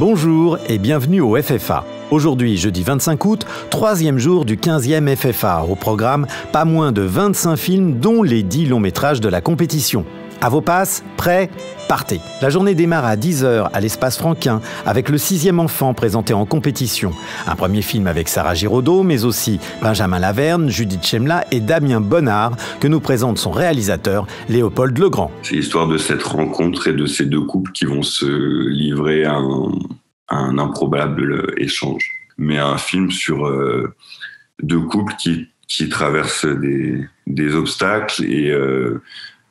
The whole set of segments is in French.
Bonjour et bienvenue au FFA. Aujourd'hui, jeudi 25 août, troisième jour du 15e FFA. Au programme, pas moins de 25 films, dont les 10 longs métrages de la compétition. À vos passes, prêts, partez. La journée démarre à 10h à l'espace Franquin avec Le 6e enfant présenté en compétition. Un premier film avec Sarah Giraudot, mais aussi Benjamin Laverne, Judith Chemla et Damien Bonnard que nous présente son réalisateur Léopold Legrand. C'est l'histoire de cette rencontre et de ces deux couples qui vont se livrer à un improbable échange. Mais un film sur deux couples qui traversent des obstacles et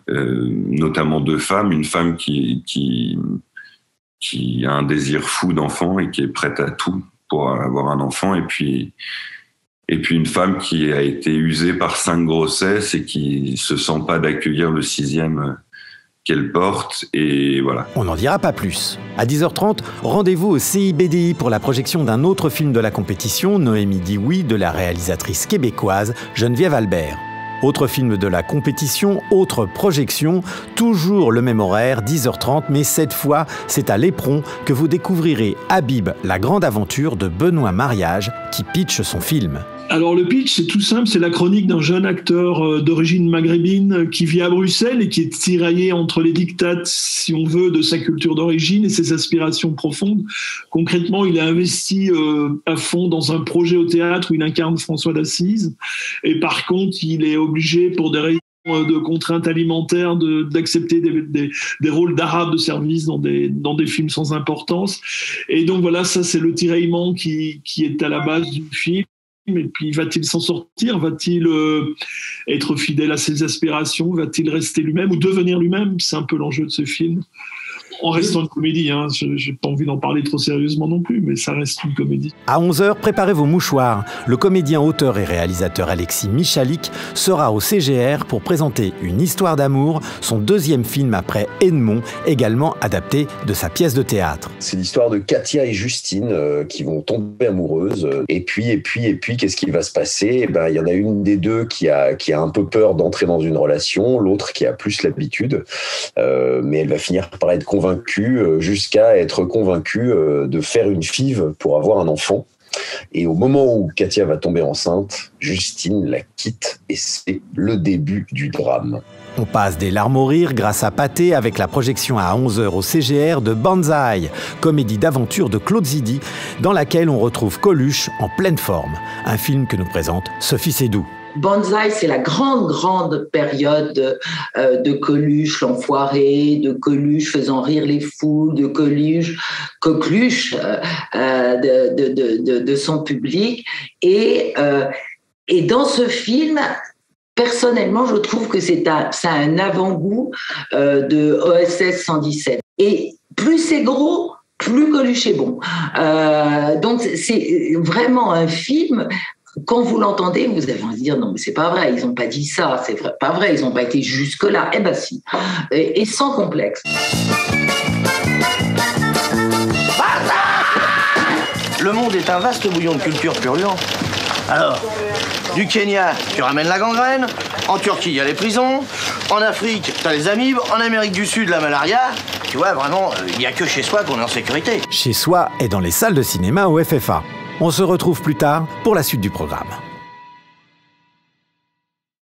notamment deux femmes, une femme qui a un désir fou d'enfant et qui est prête à tout pour avoir un enfant, et puis une femme qui a été usée par 5 grossesses et qui se sent pas d'accueillir le 6e qu'elle porte, et voilà. On n'en dira pas plus. À 10h30, rendez-vous au CIBDI pour la projection d'un autre film de la compétition, Noémie dit oui, de la réalisatrice québécoise Geneviève Albert. Autre film de la compétition, autre projection, toujours le même horaire, 10h30, mais cette fois, c'est à l'Éperon que vous découvrirez Habib, la grande aventure de Benoît Mariage, qui pitch son film. Alors le pitch, c'est tout simple, c'est la chronique d'un jeune acteur d'origine maghrébine qui vit à Bruxelles et qui est tiraillé entre les diktats, si on veut, de sa culture d'origine et ses aspirations profondes. Concrètement, il est investi à fond dans un projet au théâtre où il incarne François d'Assise. Et par contre, il est obligé, pour des raisons de contraintes alimentaires, d'accepter des rôles d'arabe de service dans des films sans importance. Et donc voilà, ça c'est le tiraillement qui est à la base du film. Et puis, va-t-il s'en sortir? Va-t-il être fidèle à ses aspirations? Va-t-il rester lui-même ou devenir lui-même? C'est un peu l'enjeu de ce film. En restant une comédie, hein. Je n'ai pas envie d'en parler trop sérieusement non plus, mais ça reste une comédie. À 11h, préparez vos mouchoirs. Le comédien, auteur et réalisateur Alexis Michalik sera au CGR pour présenter Une histoire d'amour, son deuxième film après Edmond, également adapté de sa pièce de théâtre. C'est l'histoire de Katia et Justine qui vont tomber amoureuses. Et puis, qu'est-ce qui va se passer? Il y en a une des deux qui a un peu peur d'entrer dans une relation, l'autre qui a plus l'habitude. Mais elle va finir par être convaincue jusqu'à être convaincue de faire une FIV pour avoir un enfant. Et au moment où Katia va tomber enceinte, Justine la quitte et c'est le début du drame. On passe des larmes au rire grâce à Pâté avec la projection à 11h au CGR de Banzai, comédie d'aventure de Claude Zidi, dans laquelle on retrouve Coluche en pleine forme. Un film que nous présente Sophie Seydoux. Banzai, c'est la grande période de Coluche, l'enfoiré, de Coluche faisant rire les fous, de Coluche, coqueluche de son public. Et dans ce film, personnellement, je trouve que ça a un avant-goût de OSS 117. Et plus c'est gros, plus Coluche est bon. Donc c'est vraiment un film. Quand vous l'entendez, vous allez vous dire non mais c'est pas vrai, ils ont pas dit ça, c'est vrai, pas vrai, ils ont pas été jusque là. Eh ben si, et sans complexe. Le monde est un vaste bouillon de culture purulent. Alors, du Kenya, tu ramènes la gangrène. En Turquie, il y a les prisons. En Afrique, t'as les amibes. En Amérique du Sud, la malaria. Tu vois, vraiment, il n'y a que chez soi qu'on est en sécurité. Chez soi est dans les salles de cinéma au FFA. On se retrouve plus tard pour la suite du programme.